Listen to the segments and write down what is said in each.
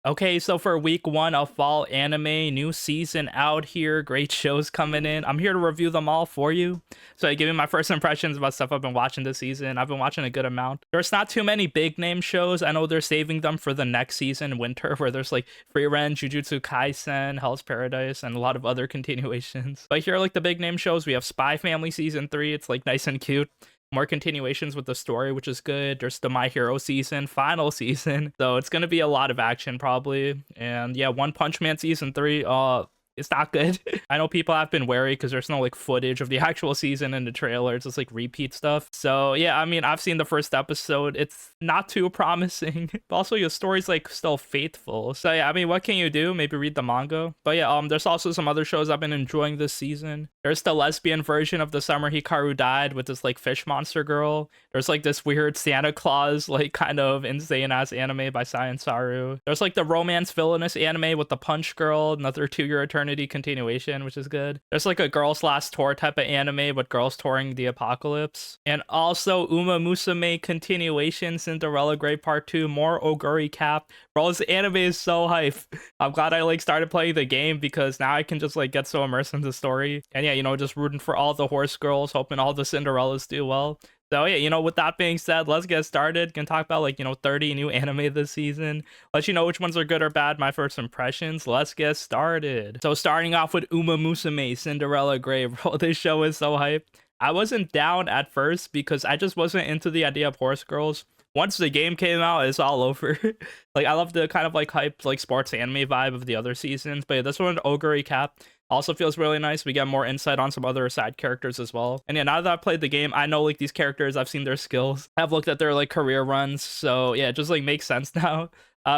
Okay, so for week one of fall anime, new season out here, great shows coming in. I'm here to review them all for you. So, give me my first impressions about stuff I've been watching this season. I've been watching a good amount. There's not too many big name shows. I know they're saving them for the next season, winter, where there's like Free Ren, Jujutsu Kaisen, Hell's Paradise, and a lot of other continuations. But here are like the big name shows. We have Spy Family season 3. It's like nice and cute. More continuations with the story, which is good. There's the My Hero season, final season. So it's gonna be a lot of action probably. And yeah, One Punch Man season 3. It's not good. I know people have been wary because there's no like footage of the actual season in the trailer. It's just like repeat stuff. So yeah, I mean, I've seen the first episode. It's not too promising. But also your story's like still faithful. So yeah, I mean, what can you do? Maybe read the manga. But yeah, there's also some other shows I've been enjoying this season. There's the lesbian version of The Summer Hikaru Died with this like fish monster girl. There's like this weird Santa Claus, like kind of insane ass anime by Science Saru. There's like the romance villainous anime with the Punch Girl, another 2-year eternity continuation, which is good. There's like a girls last tour type of anime with girls touring the apocalypse. And also Uma Musume continuation, Cinderella Grey Part 2, more Oguri Cap. Bro, this anime is so hype. I'm glad I like started playing the game because now I can just like get so immersed in the story. And yeah, just rooting for all the horse girls, hoping all the Cinderellas do well. So yeah, with that being said, let's get started. Gonna talk about like, 30 new anime this season. Let you know which ones are good or bad, my first impressions. Let's get started. So starting off with Uma Musume, Cinderella Grey. Bro, this show is so hype. I wasn't down at first because I just wasn't into the idea of horse girls. Once the game came out, it's all over. Like, I love the kind of like hype, like sports anime vibe of the other seasons. But yeah, this one, Oguri Cap, also feels really nice. We get more insight on some other side characters as well. And yeah, now that I've played the game, I know like these characters, I've seen their skills. I've looked at their like career runs. So yeah, it just like makes sense now.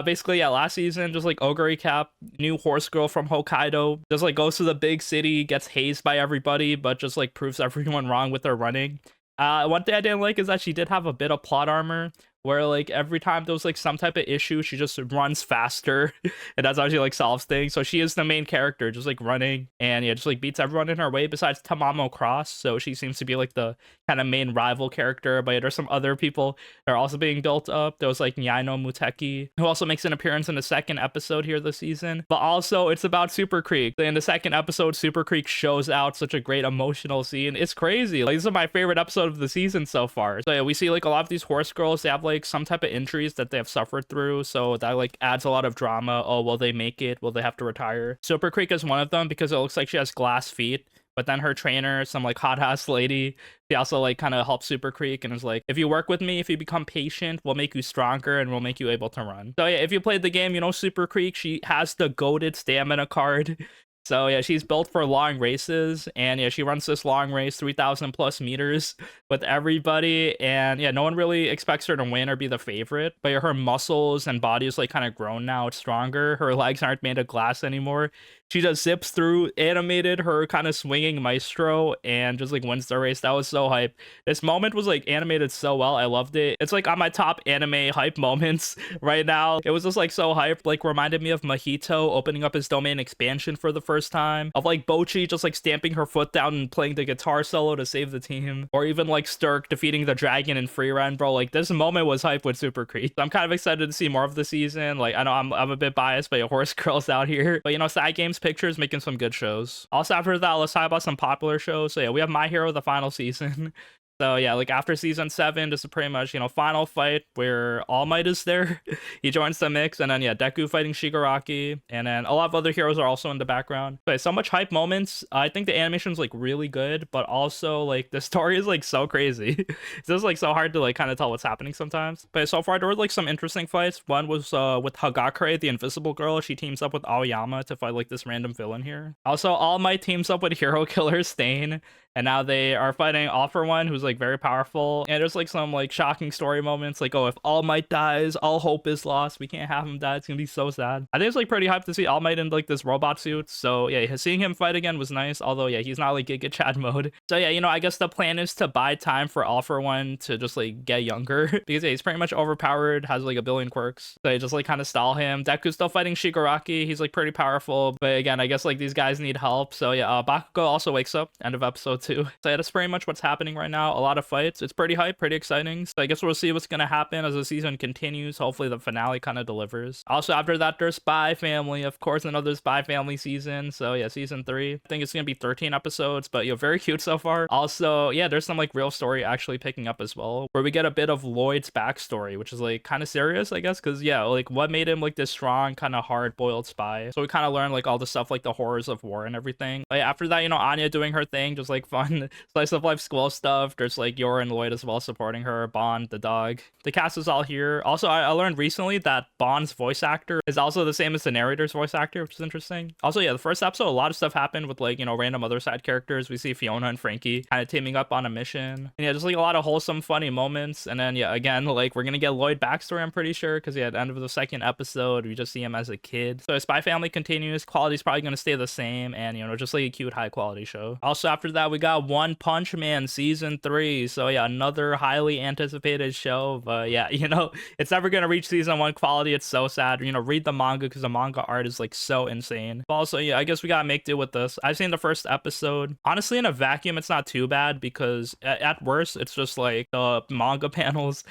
Basically, yeah, last season, just like Oguri Cap, new horse girl from Hokkaido, just like goes to the big city, gets hazed by everybody, but just like proves everyone wrong with her running. One thing I didn't like is that she did have a bit of plot armor, where like every time there was like some type of issue, she just runs faster and that's how she like solves things. So she is the main character, just like running, and yeah, just like beats everyone in her way besides Tamamo Cross. So she seems to be like the kind of main rival character. But yeah, there's some other people that are also being built up. There was like Nyaino Muteki, who also makes an appearance in the second episode here this season. But also it's about Super Creek. In the second episode, Super Creek shows out such a great emotional scene. It's crazy. Like, this is my favorite episode of the season so far. So yeah, we see like a lot of these horse girls, they have like some type of injuries that they have suffered through, so that like adds a lot of drama. Oh, will they make it? Will they have to retire? Super Creek is one of them because it looks like she has glass feet, but then her trainer, some like hot ass lady, she also like kind of helps Super Creek and is like, if you work with me, if you become patient, we'll make you stronger and we'll make you able to run. So yeah, if you played the game, Super Creek, she has the goated stamina card. So yeah, she's built for long races, and yeah, she runs this long race, 3,000 plus meters with everybody, and yeah, no one really expects her to win or be the favorite, but yeah, her muscles and body is like kind of grown now. It's stronger. Her legs aren't made of glass anymore. She just zips through, animated her kind of swinging maestro, and just like wins the race. That was so hype. This moment was like animated so well. I loved it. It's like on my top anime hype moments right now. It was just like so hyped, like reminded me of Mahito opening up his domain expansion for the first time, of like Bochi just like stamping her foot down and playing the guitar solo to save the team, or even like Sturk defeating the dragon in Free Ren. Bro, like this moment was hype with Super Creek. I'm kind of excited to see more of the season. Like, I know I'm a bit biased, but horse girls out here, but Side Games Pictures making some good shows. Also, after that, let's talk about some popular shows. So yeah, we have My Hero the final season. So yeah, like after season 7, this is pretty much, final fight where All Might is there. He joins the mix, and then yeah, Deku fighting Shigaraki, and then a lot of other heroes are also in the background. But so much hype moments. I think the animation's like really good, but also like the story is like so crazy. It's just like so hard to like kind of tell what's happening sometimes. But so far there were like some interesting fights. One was with Hagakure, the invisible girl. She teams up with Aoyama to fight like this random villain here. Also, All Might teams up with Hero Killer Stain, and now they are fighting All For One, who's like very powerful. And there's like some like shocking story moments, like, oh, if All Might dies, all hope is lost. We can't have him die. It's gonna be so sad. I think it's like pretty hyped to see All Might in like this robot suit. So yeah, seeing him fight again was nice. Although yeah, he's not like Giga Chad mode. So yeah, I guess the plan is to buy time for All For One to just like get younger because yeah, he's pretty much overpowered, has like a billion quirks. So you just like kind of stall him. Deku's still fighting Shigaraki. He's like pretty powerful, but again, I guess like these guys need help. So yeah, Bakugo also wakes up, end of episode too. So yeah, that's pretty much what's happening right now. A lot of fights. It's pretty hype, pretty exciting. So I guess we'll see what's gonna happen as the season continues. Hopefully the finale kind of delivers. Also after that, there's Spy Family. Of course, another Spy Family season. So yeah, season 3. I think it's gonna be 13 episodes, but very cute so far. Also, yeah, there's some like real story actually picking up as well, where we get a bit of Lloyd's backstory, which is like kind of serious, I guess, because yeah, like what made him like this strong, kind of hard-boiled spy. So we kind of learn like all the stuff, like the horrors of war and everything. Like after that, Anya doing her thing, just like fun slice of life school stuff. There's like Yor and Lloyd as well supporting her, Bond, the dog. The cast is all here. Also, I learned recently that Bond's voice actor is also the same as the narrator's voice actor, which is interesting. Also, yeah, the first episode, a lot of stuff happened with like, random other side characters. We see Fiona and Frankie kind of teaming up on a mission. And yeah, just like a lot of wholesome, funny moments. And then yeah, again, like we're gonna get Lloyd backstory, I'm pretty sure, because yeah, at the end of the second episode, we just see him as a kid. So Spy Family continues. Quality's probably gonna stay the same, and just like a cute, high quality show. Also after that, we got One Punch Man season 3. So yeah, another highly anticipated show. But yeah, it's never gonna reach season 1 quality. It's so sad. Read the manga, because the manga art is like so insane. But also, yeah, I guess we gotta make do with this. I've seen the first episode. Honestly, in a vacuum, it's not too bad, because at worst, it's just like the manga panels.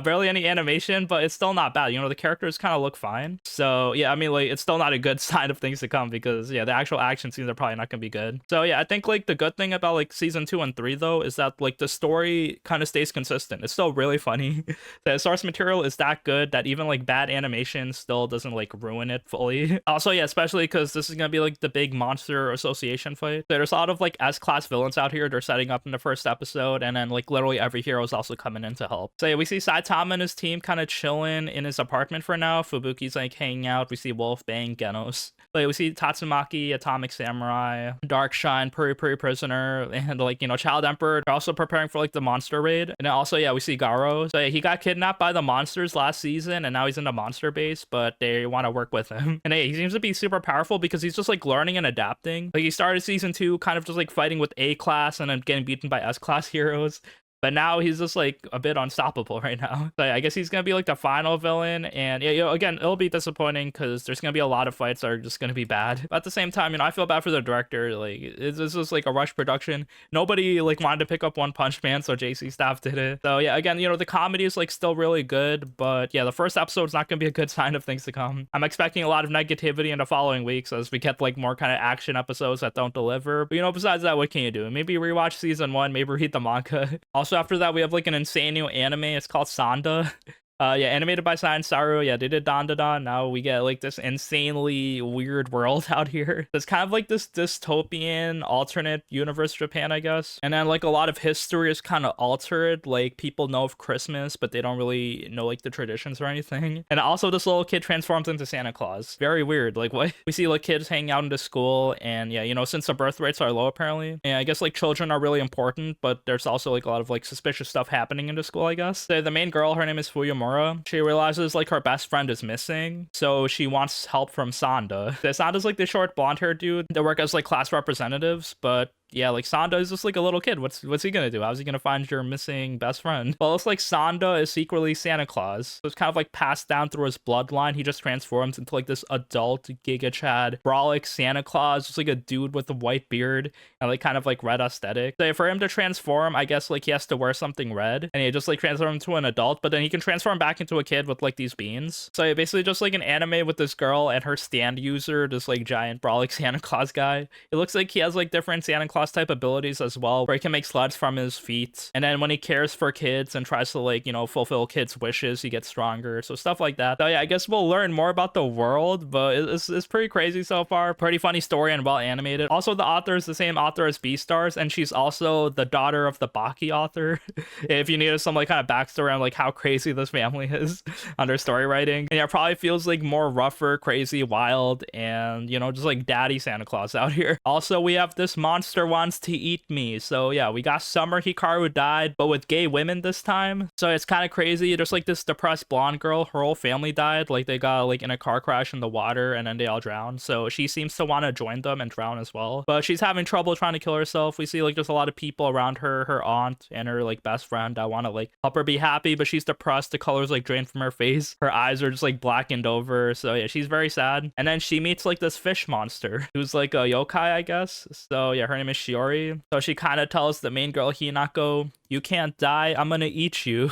Barely any animation, but it's still not bad. The characters kind of look fine. So yeah, I mean, like, it's still not a good sign of things to come, because yeah, the actual action scenes are probably not gonna be good. So yeah, I think like the good thing about like season 2 and 3 though is that like the story kind of stays consistent. It's still really funny. The source material is that good that even like bad animation still doesn't like ruin it fully. Also, yeah, especially because this is gonna be like the big monster association fight. There's a lot of like S-class villains out here they're setting up in the first episode, and then like literally every hero is also coming in to help. So yeah, we see Saitama and his team kind of chilling in his apartment for now. Fubuki's like hanging out. We see Wolf, Bang, Genos. Like we see Tatsumaki, Atomic Samurai, Darkshine, Puri Puri Prisoner, and like Child Emperor. They're also preparing for like the monster raid. And then also, yeah, we see Garo. So yeah, he got kidnapped by the monsters last season, and now he's in the monster base, but they want to work with him. And hey, he seems to be super powerful because he's just like learning and adapting. Like he started season 2 kind of just like fighting with A class and then getting beaten by S class heroes. But now he's just like a bit unstoppable right now. So I guess he's gonna be like the final villain, and yeah, again, it'll be disappointing because there's gonna be a lot of fights that are just gonna be bad. But at the same time, I feel bad for the director. Like it's just like a rush production. Nobody like wanted to pick up One Punch Man, so JC staff did it. So yeah, again, the comedy is like still really good, but yeah, the first episode is not gonna be a good sign of things to come. I'm expecting a lot of negativity in the following weeks as we get like more kind of action episodes that don't deliver. But besides that, what can you do? Maybe rewatch season 1, maybe read the manga. Also after that, we have like an insane new anime. It's called Sanda. Yeah, animated by Science Saru. Yeah, they did Dandadan. Now we get like this insanely weird world out here. It's kind of like this dystopian alternate universe Japan, I guess. And then like a lot of history is kind of altered. Like people know of Christmas, but they don't really know like the traditions or anything. And also this little kid transforms into Santa Claus. Very weird. Like what? We see like kids hanging out into school, and yeah, since the birth rates are low apparently, and I guess like children are really important, but there's also like a lot of like suspicious stuff happening into school, I guess. So the main girl, her name is Fuyamura. She realizes like her best friend is missing, so she wants help from Sanda. Sanda's like the short blonde haired dude. They work as like class representatives, but yeah, like Sanda is just like a little kid. What's he gonna do? How's he gonna find your missing best friend? Well, it's like Sanda is secretly Santa Claus. So it's kind of like passed down through his bloodline. He just transforms into like this adult Giga Chad brolic Santa Claus, just like a dude with a white beard and like kind of like red aesthetic. So for him to transform, I guess like he has to wear something red, and he just like transform into an adult, but then he can transform back into a kid with like these beans. So yeah, basically just like an anime with this girl and her stand user, this like giant brolic Santa Claus guy. It looks like he has like different Santa Claus type abilities as well, where he can make sleds from his feet, and then when he cares for kids and tries to like fulfill kids' wishes, he gets stronger. So stuff like that. So yeah, I guess we'll learn more about the world, but it's pretty crazy so far. Pretty funny story and well animated. Also, the author is the same author as Beastars, and she's also the daughter of the Baki author. If you needed some like kind of backstory on like how crazy this family is under story writing. And yeah, it probably feels like more rougher, crazy, wild, and just like daddy Santa Claus out here. Also, we have this monster wants to eat me. So yeah, we got Summer Hikaru died, but with gay women this time. So it's kind of crazy. There's like this depressed blonde girl, her whole family died. Like they got like in a car crash in the water, and then they all drowned. So she seems to want to join them and drown as well, but she's having trouble trying to kill herself. We see like there's a lot of people around her aunt and her like best friend that want to like help her be happy, but she's depressed. The colors like drained from her face, her eyes are just like blackened over. So yeah, she's very sad. And then she meets like this fish monster who's like a yokai, I guess. So yeah, her name is Shiori. So she kind of tells the main girl Hinako, "You can't die, I'm gonna eat you."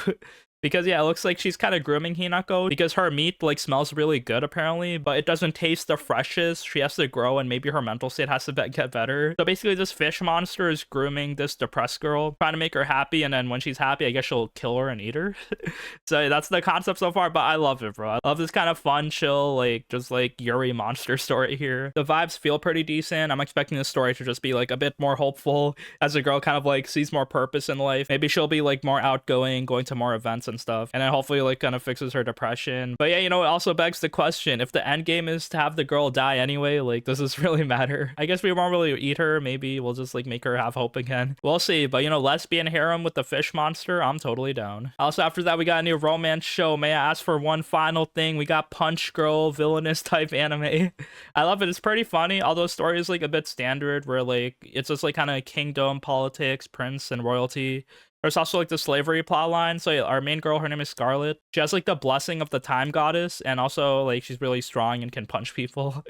Because yeah, it looks like she's kind of grooming Hinako because her meat like smells really good apparently, but it doesn't taste the freshest. She has to grow and maybe her mental state has to get better. So basically this fish monster is grooming this depressed girl, trying to make her happy, and then when she's happy, I guess she'll kill her and eat her. So that's the concept so far, but I love it, bro. I love this kind of fun, chill, like just like Yuri monster story here. The vibes feel pretty decent. I'm expecting the story to just be like a bit more hopeful as the girl kind of like sees more purpose in life. Maybe she'll be like more outgoing, going to more events and stuff, and then hopefully like kind of fixes her depression. But yeah, you know, it also begs the question, if the end game is to have the girl die anyway, like does this really matter? I guess we won't really eat her. Maybe we'll just like make her have hope again. We'll see. But you know, lesbian harem with the fish monster, I'm totally down. Also after that, we got a new romance show. May I ask for one final thing? We got Punch Girl, villainous type anime. I love it. It's pretty funny, although the story is like a bit standard where like it's just like kind of kingdom politics, prince and royalty. There's also like the slavery plot line. So yeah, our main girl, her name is Scarlet. She has like the blessing of the time goddess, and also like she's really strong and can punch people.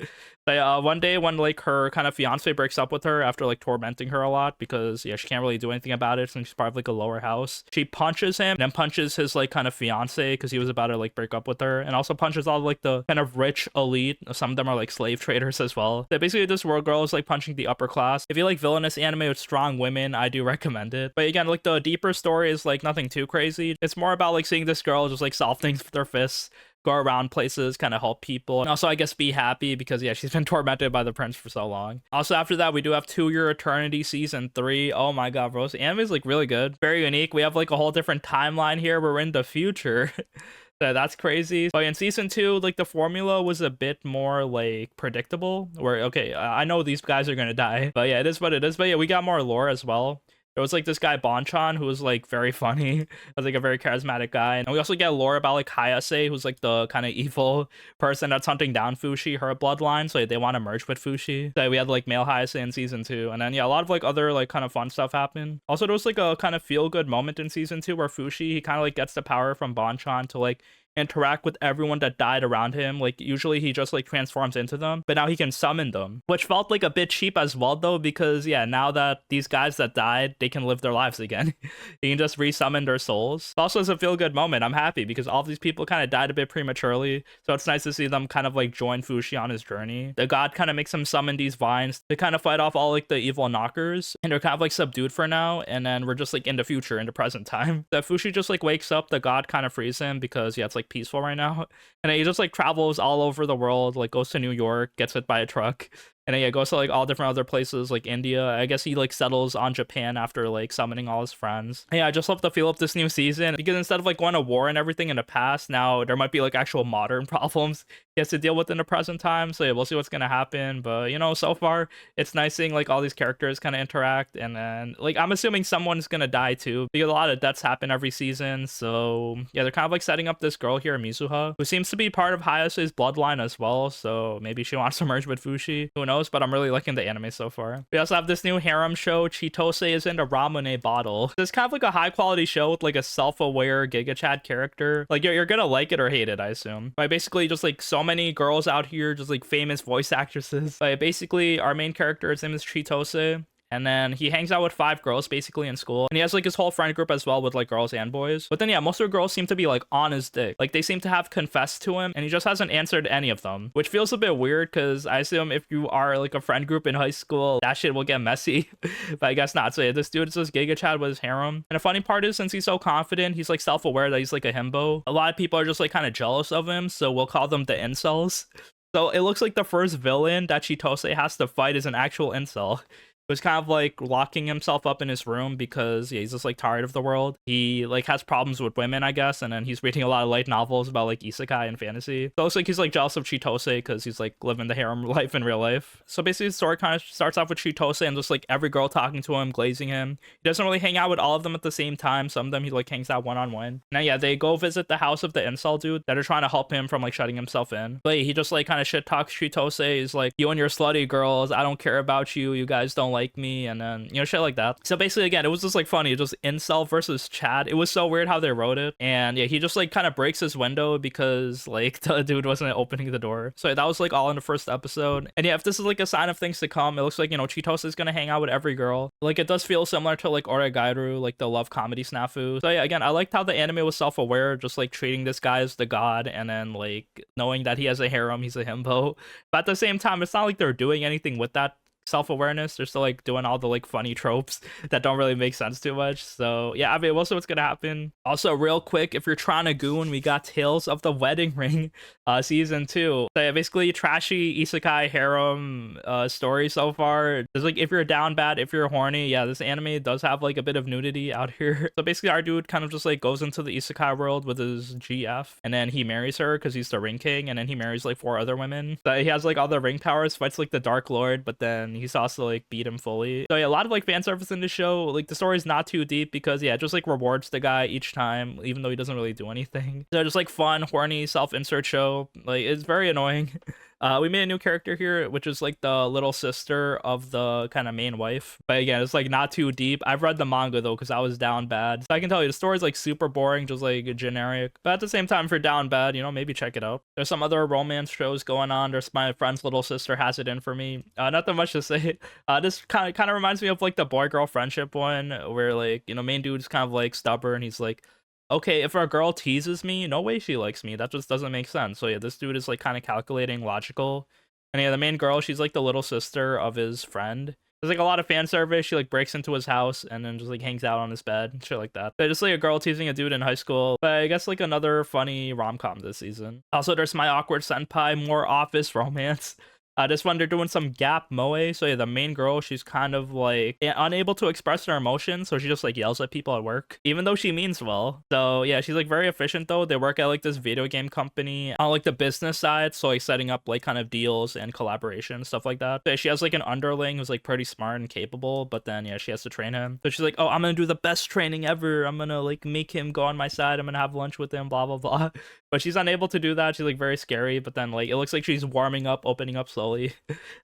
So one day when like her kind of fiance breaks up with her after like tormenting her a lot because yeah, she can't really do anything about it since she's part of like a lower house, she punches him and then punches his like kind of fiance because he was about to like break up with her, and also punches all like the kind of rich elite. Some of them are like slave traders as well. So basically this world girl is like punching the upper class. If you like villainous anime with strong women, I do recommend it. But again, like the deeper story is like nothing too crazy. It's more about like seeing this girl just like solve things with her fists, go around places, kind of help people, and also I guess be happy because yeah, she's been tormented by the prince for so long. Also after that, we do have To Your Eternity season 3. Oh my god, bro, this anime is like really good, very unique. We have like a whole different timeline here. We're in the future. So that's crazy. But in season 2, like the formula was a bit more like predictable, where okay, I know these guys are gonna die, but yeah, it is what it is. But yeah, we got more lore as well. There was like this guy Bonchan who was like very funny. Was like a very charismatic guy. And we also get lore about like Hayase, who's like the kind of evil person that's hunting down Fushi, her bloodline. So they want to merge with Fushi. So we had like male Hayase in season 2. And then yeah, a lot of like other like kind of fun stuff happened. Also there was like a kind of feel good moment in season 2 where Fushi, he kind of like gets the power from Bonchan to like interact with everyone that died around him. Like usually he just like transforms into them, but now he can summon them, which felt like a bit cheap as well though, because yeah, now that these guys that died, they can live their lives again. He can just resummon their souls. Also, it's a feel good moment. I'm happy because all of these people kind of died a bit prematurely, so it's nice to see them kind of like join Fushi on his journey. The god kind of makes him summon these vines to kind of fight off all like the evil knockers, and they're kind of like subdued for now, and then we're just like in the future, in the present time. The Fushi just like wakes up, the god kind of frees him because yeah, it's like peaceful right now, and then he just like travels all over the world, like goes to New York, gets hit by a truck, and then yeah, goes to like all different other places like India. I guess he like settles on Japan after like summoning all his friends. And yeah, I just love the feel of this new season because instead of like going to war and everything in the past, now there might be like actual modern problems he has to deal with in the present time. So yeah, we'll see what's gonna happen. But you know, so far it's nice seeing like all these characters kind of interact, and then like I'm assuming someone's gonna die too because a lot of deaths happen every season. So yeah, they're kind of like setting up this girl here, Mizuha, who seems to be part of Hayase's bloodline as well. So maybe she wants to merge with Fushi. Who knows? But I'm really liking the anime so far. We also have this new harem show. Chitose is in a Ramune bottle. It's kind of like a high quality show with like a self-aware Giga Chad character. Like you're gonna like it or hate it, I assume. But basically just like so many girls out here, just like famous voice actresses. But basically our main character, his name is Chitose. And then he hangs out with 5 girls basically in school. And he has like his whole friend group as well with like girls and boys. But then yeah, most of the girls seem to be like on his dick. Like they seem to have confessed to him, and he just hasn't answered any of them, which feels a bit weird because I assume if you are like a friend group in high school, that shit will get messy. But I guess not. So yeah, this dude is just Giga Chad with his harem. And the funny part is, since he's so confident, he's like self-aware that he's like a himbo, a lot of people are just like kind of jealous of him. So we'll call them the incels. So it looks like the first villain that Chitose has to fight is an actual incel. Was kind of like locking himself up in his room because yeah, he's just like tired of the world. He like has problems with women, I guess, and then he's reading a lot of light novels about like isekai and fantasy. So it's like he's like jealous of Chitose because he's like living the harem life in real life. So basically the story kind of starts off with Chitose and just like every girl talking to him, glazing him. He doesn't really hang out with all of them at the same time. Some of them he like hangs out one-on-one. Now yeah, they go visit the house of the incel dude that are trying to help him from like shutting himself in. But he just like kind of shit talks Chitose. He's like, you and your slutty girls, I don't care about you. You guys don't don't like me, and then, you know, shit like that. So basically, again, it was just like funny, just incel versus Chad. It was so weird how they wrote it. And yeah, he just like kind of breaks his window because like the dude wasn't opening the door. So that was like all in the first episode. And yeah, if this is like a sign of things to come, it looks like, you know, Chitose is gonna hang out with every girl. Like it does feel similar to like Oregairu, like the love comedy snafu. So yeah, again, I liked how the anime was self-aware, just like treating this guy as the god, and then like knowing that he has a harem, he's a himbo. But at the same time, it's not like they're doing anything with that self-awareness. They're still like doing all the like funny tropes that don't really make sense too much. So yeah, I mean, we'll see what's gonna happen. Also, real quick, if you're trying to goon, we got Tales of the Wedding Ring season 2. So yeah, basically trashy isekai harem story so far. There's like, if you're down bad, if you're horny, yeah, this anime does have like a bit of nudity out here. So basically our dude kind of just like goes into the isekai world with his GF, and then he marries her because he's the ring king, and then he marries like 4 other women. So he has like all the ring powers, fights like the Dark Lord, but then he's also like beat him fully. So yeah, a lot of like fan service in the show. Like the story's not too deep because yeah, it just like rewards the guy each time, even though he doesn't really do anything. So just like fun, horny, self-insert show. Like it's very annoying. We made a new character here, which is like the little sister of the kind of main wife. But again, it's like not too deep. I've read the manga though, because I was down bad. So I can tell you the story's like super boring, just like generic. But at the same time, if you're down bad, you know, maybe check it out. There's some other romance shows going on. There's my friend's little sister has it in for me. Nothing much to say. This kind of reminds me of like the boy-girl friendship one, where like, you know, main dude's kind of like stubborn. He's like, okay, if a girl teases me, no way she likes me. That just doesn't make sense. So yeah, this dude is like kind of calculating, logical. And yeah, the main girl, she's like the little sister of his friend. There's like a lot of fan service. She like breaks into his house and then just like hangs out on his bed, shit like that. But just like a girl teasing a dude in high school. But I guess like another funny rom-com this season. Also, there's My Awkward Senpai, more office romance. This one, they're doing some gap moe. So yeah, the main girl, she's kind of like unable to express her emotions, so she just like yells at people at work, even though she means well. So yeah, she's like very efficient though. They work at like this video game company on like the business side, so like setting up like kind of deals and collaboration, stuff like that. So she has like an underling who's like pretty smart and capable, but then yeah, she has to train him. So she's like, oh, I'm gonna do the best training ever. I'm gonna like make him go on my side. I'm gonna have lunch with him, blah blah blah. But she's unable to do that. She's like very scary, but then like it looks like she's warming up, opening up slowly.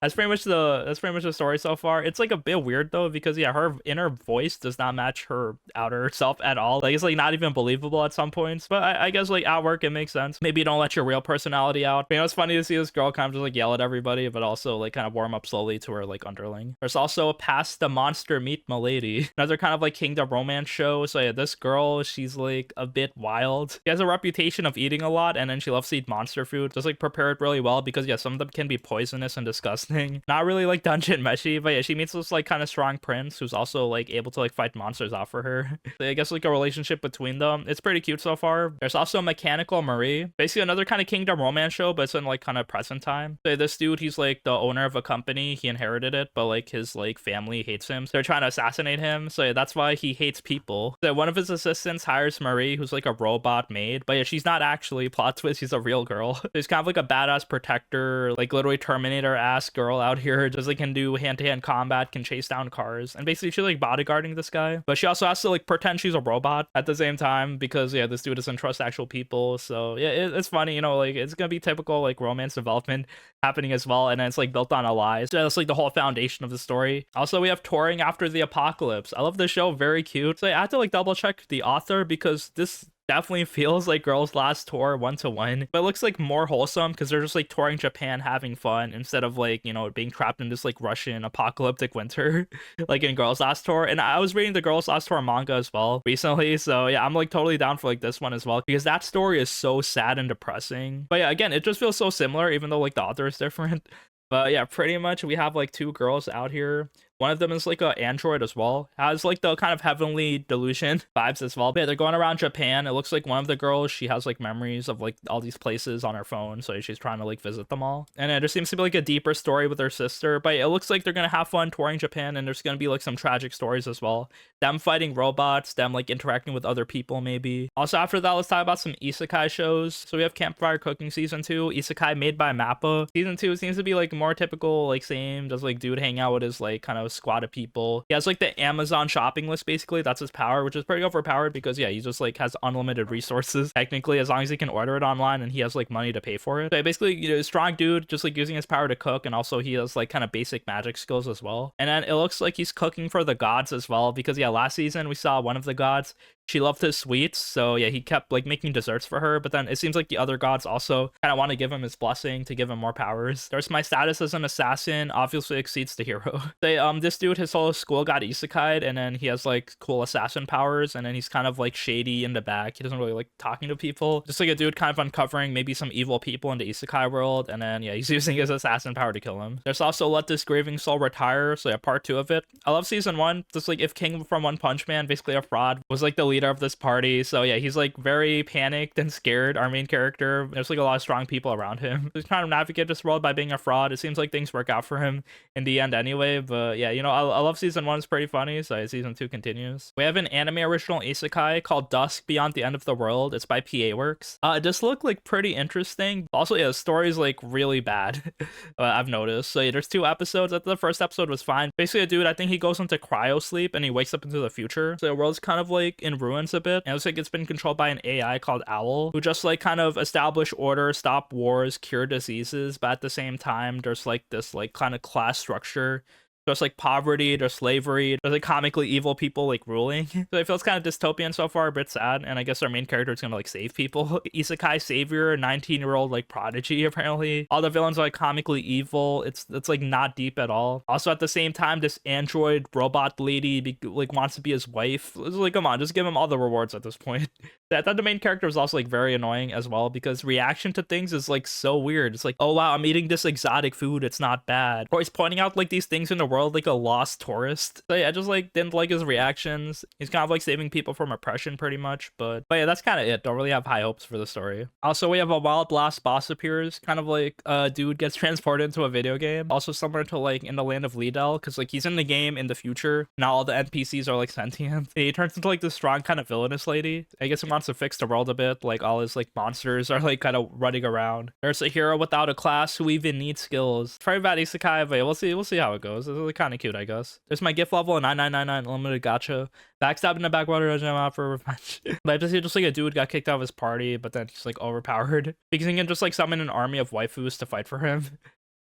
That's pretty much the story so far. It's like a bit weird though, because yeah, her inner voice does not match her outer self at all. Like it's like not even believable at some points. But I guess like at work it makes sense. Maybe you don't let your real personality out. But, you know, it's funny to see this girl kind of just like yell at everybody, but also like kind of warm up slowly to her like underling. There's also Past the Monster Meet Milady, another kind of like kingdom romance show. So yeah, this girl, she's like a bit wild. She has a reputation of eating a lot, and then she loves to eat monster food. Just like prepare it really well, because yeah, some of them can be poisonous and disgusting. Not really like dungeon meshy, but yeah, she meets this like kind of strong prince who's also like able to like fight monsters off for her. So I guess like a relationship between them. It's pretty cute so far. There's also Mechanical Marie, basically another kind of kingdom romance show, but it's in like kind of present time. So this dude, he's like the owner of a company. He inherited it, but like his like family hates him, so they're trying to assassinate him. So yeah, that's why he hates people. So one of his assistants hires Marie, who's like a robot maid, but yeah, she's not actually, plot twist, she's a real girl. She's kind of like a badass protector, like literally Terminator ass girl out here, just like can do hand-to-hand combat, can chase down cars, and basically she's like bodyguarding this guy, but she also has to like pretend she's a robot at the same time, because yeah, this dude doesn't trust actual people. So yeah, it's funny, you know, like it's gonna be typical like romance development happening as well, and then it's like built on a lie. So that's like the whole foundation of the story. Also, we have Touring After the Apocalypse. I love this show, very cute. So I had to like double check the author, because this definitely feels like Girls Last Tour 1-to-1, but it looks like more wholesome because they're just like touring Japan having fun instead of like, you know, being trapped in this like Russian apocalyptic winter like in Girls Last Tour. And I was reading the Girls Last Tour manga as well recently, so yeah, I'm like totally down for like this one as well, because that story is so sad and depressing. But yeah, again, it just feels so similar even though like the author is different. But yeah, pretty much we have like 2 girls out here. One of them is like an android as well. Has like the kind of heavenly delusion vibes as well. But yeah, they're going around Japan. It looks like one of the girls, she has like memories of like all these places on her phone, so she's trying to like visit them all. And there seems to be like a deeper story with her sister. But it looks like they're gonna have fun touring Japan, and there's gonna be like some tragic stories as well. Them fighting robots, them like interacting with other people maybe. Also after that, let's talk about some isekai shows. So we have Campfire Cooking Season 2, isekai made by Mappa. Season 2 seems to be like more typical, like same, does like dude hang out with his like kind of a squad of people. He has like the Amazon shopping list, basically. That's his power, which is pretty overpowered because yeah, he just like has unlimited resources technically, as long as he can order it online and he has like money to pay for it. So basically, you know, strong dude, just like using his power to cook, and also he has like kind of basic magic skills as well. And then it looks like he's cooking for the gods as well, because yeah, last season we saw one of the gods, she loved his sweets, so yeah, he kept like making desserts for her. But then it seems like the other gods also kind of want to give him his blessing to give him more powers. There's my status as an assassin, obviously exceeds the hero. This dude, his whole school got isekai'd, and then he has like cool assassin powers, and then he's kind of like shady in the back. He doesn't really like talking to people. Just like a dude kind of uncovering maybe some evil people in the isekai world, and then yeah, he's using his assassin power to kill him. There's also Let This Grieving Soul Retire, so yeah, part 2 of it. I love season 1. Just like if King from One Punch Man, basically a fraud, was like the leader of this party. So yeah, he's like very panicked and scared, our main character. There's like a lot of strong people around him. He's trying to navigate this world by being a fraud. It seems like things work out for him in the end anyway. But yeah, you know, I love season 1. It's pretty funny, so season 2 continues. We have an anime original isekai called Dusk Beyond the End of the World. It's by PA Works. It just looked like pretty interesting. Also, yeah, the story's like really bad. I've noticed. So yeah, there's 2 episodes. The first episode was fine. Basically, a dude, I think he goes into cryo sleep and he wakes up into the future. So the world's kind of like in ruins a bit. And it looks like it's been controlled by an AI called Owl, who just like kind of establish order, stop wars, cure diseases. But at the same time, there's like this like kind of class structure. There's like poverty, there's slavery, there's like comically evil people like ruling. So it feels kind of dystopian so far, a bit sad. And I guess our main character is gonna like save people. Isekai savior, 19-year-old like prodigy apparently. All the villains are like comically evil. It's like not deep at all. Also at the same time, this android robot lady like wants to be his wife. It's like, come on, just give him all the rewards at this point. I thought the main character was also like very annoying as well, because reaction to things is like so weird. It's like, oh wow, I'm eating this exotic food, it's not bad. Or he's pointing out like these things in the world like a lost tourist. So yeah, I just like didn't like his reactions. He's kind of like saving people from oppression pretty much. But yeah, that's kind of it. Don't really have high hopes for the story. Also, we have a Wild Blast boss appears, kind of like a dude gets transported into a video game. Also similar to like in the land of Liddell, because like he's in the game in the future. Now all the NPCs are like sentient. He turns into like this strong kind of villainous lady. I guess he wants to fix the world a bit. Like all his like monsters are like kind of running around. There's a hero without a class who even needs skills. Very bad isekai, but yeah, we'll see how it goes. It's like kind of cute, I guess. There's my gift level 9999 unlimited gacha. Backstab in the backwater out for revenge. But I just like a dude got kicked out of his party, but then he's like overpowered because he can just like summon an army of waifus to fight for him.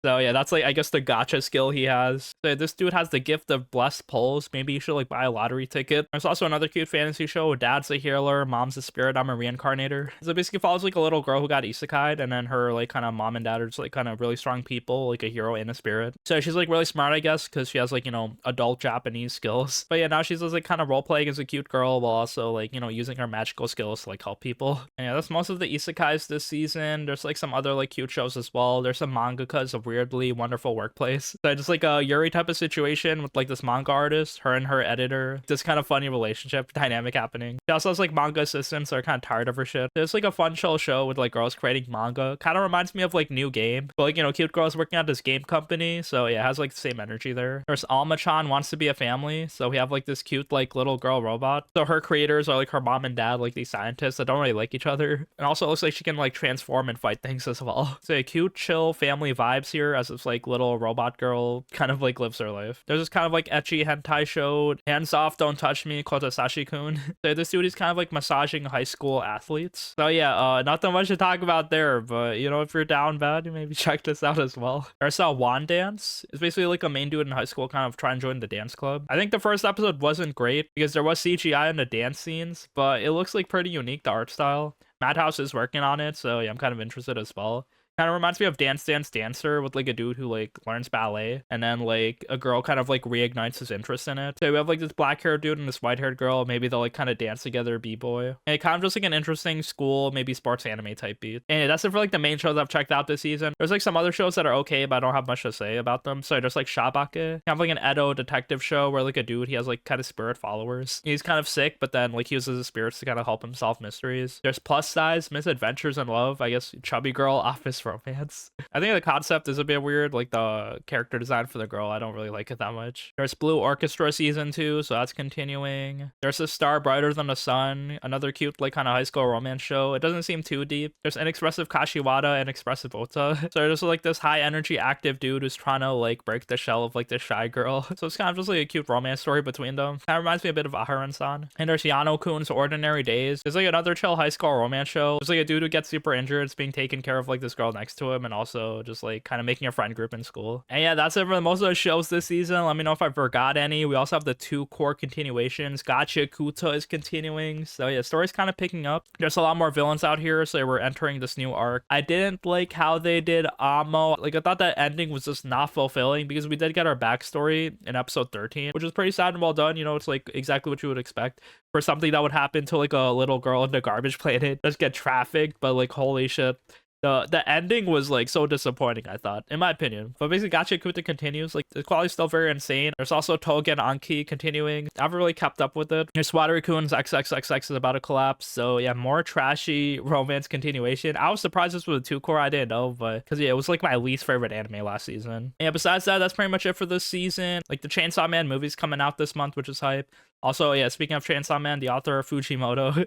So yeah, that's like, I guess, the gacha skill he has. So this dude has the gift of blessed pulls. Maybe you should like buy a lottery ticket. There's also another cute fantasy show. Dad's a healer, mom's a spirit, I'm a reincarnator. So it basically follows like a little girl who got isekai'd, and then her like kind of mom and dad are just like kind of really strong people, like a hero and a spirit. So she's like really smart, I guess, because she has like, you know, adult Japanese skills. But yeah, now she's just like kind of role playing as a cute girl while also like, you know, using her magical skills to like help people. And yeah, that's most of the isekais this season. There's like some other like cute shows as well. There's some mangakas of weirdly wonderful workplace. So just like a Yuri type of situation with like this manga artist, her and her editor, this kind of funny relationship dynamic happening. She also has like manga assistants that are kind of tired of her shit. There's like a fun chill show with like girls creating manga. Kind of reminds me of like New Game, but like, you know, cute girls working at this game company. So yeah, it has like the same energy there. There's Alma-chan Wants to Be a Family. So we have like this cute like little girl robot. So her creators are like her mom and dad, like these scientists that don't really like each other. And also looks like she can like transform and fight things as well. So yeah, cute chill family vibes here as this like little robot girl kind of like lives her life. There's this kind of like ecchi hentai show, Hands Off, Don't Touch Me, Kotesashi-kun. So this dude is kind of like massaging high school athletes. So yeah, nothing much to talk about there, but you know, if you're down bad, you maybe check this out as well. There's a Wandance. It's basically like a main dude in high school kind of trying to join the dance club. I think the first episode wasn't great because there was CGI in the dance scenes, but it looks like pretty unique, the art style. Madhouse is working on it, so yeah, I'm kind of interested as well. Kind of reminds me of Dance Dance Dancer with like a dude who like learns ballet, and then like a girl kind of like reignites his interest in it. So we have like this black haired dude and this white haired girl. Maybe they'll like kind of dance together, b-boy. And it kind of just like an interesting school, maybe sports anime type beat. And that's it for like the main shows I've checked out this season. There's like some other shows that are okay, but I don't have much to say about them. So there's like Shabake, kind of like an Edo detective show where like a dude, he has like kind of spirit followers. He's kind of sick, but then like he uses his spirits to kind of help him solve mysteries. There's Plus Size Misadventures in Love. I guess chubby girl office best romance. I think the concept is a bit weird, like the character design for the girl. I don't really like it that much. There's Blue Orchestra season 2, so that's continuing. There's A Star Brighter Than the Sun, another cute like kind of high school romance show. It doesn't seem too deep. There's Inexpressive Kashiwada and Expressive Ota. So there's like this high energy active dude who's trying to like break the shell of like this shy girl. So it's kind of just like a cute romance story between them. Kind of reminds me a bit of Aharon-san. And there's Yano-kun's Ordinary Days. There's like another chill high school romance show. There's like a dude who gets super injured. It's being taken care of like this girl next to him, and also just like kind of making a friend group in school. And yeah, that's it for most of the shows this season. Let me know if I forgot any. We also have the 2 core continuations. Gachiakuta is continuing. So yeah, story's kind of picking up. There's a lot more villains out here, so we're entering this new arc. I didn't like how they did Amo. Like I thought that ending was just not fulfilling, because we did get our backstory in episode 13, which is pretty sad and well done. You know, it's like exactly what you would expect for something that would happen to like a little girl in the garbage planet, just get trafficked. But like holy shit, the ending was like so disappointing, I thought, in my opinion. But basically Gachiakuta continues. Like the quality's still very insane. There's also Togen Anki continuing. I haven't really kept up with it. Here's Swatteri-kun's XXXX is about to collapse. So yeah, more trashy romance continuation. I was surprised this was a 2 core. I didn't know, but because yeah, it was like my least favorite anime last season. And yeah, besides that, that's pretty much it for this season. Like the Chainsaw Man movie's coming out this month, which is hype. Also, yeah, speaking of Chainsaw Man, the author Fujimoto,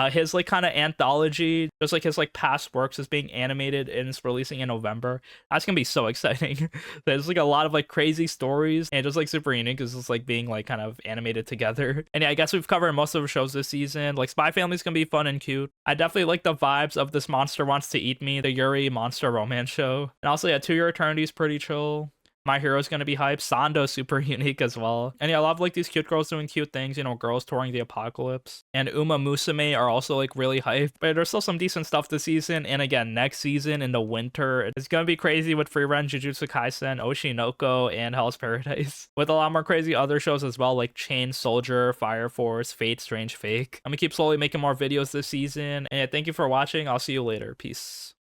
his like kind of anthology, just like his like past works, is being animated and it's releasing in November. That's gonna be so exciting. There's like a lot of like crazy stories and just like super unique because it's like being like kind of animated together. And yeah, I guess we've covered most of the shows this season. Like Spy Family's gonna be fun and cute. I definitely like the vibes of This Monster Wants to Eat Me, the Yuri monster romance show. And also yeah, To Your Eternity is pretty chill. My Hero's gonna be hype. Sanda's super unique as well. And yeah, I love like these cute girls doing cute things, you know, girls touring the apocalypse. And Uma Musume are also like really hype. But there's still some decent stuff this season. And again, next season in the winter, it's gonna be crazy with Free Run, Jujutsu Kaisen, Oshinoko, and Hell's Paradise. With a lot more crazy other shows as well, like Chain Soldier, Fire Force, Fate, Strange Fake. I'm gonna keep slowly making more videos this season. And yeah, thank you for watching. I'll see you later. Peace.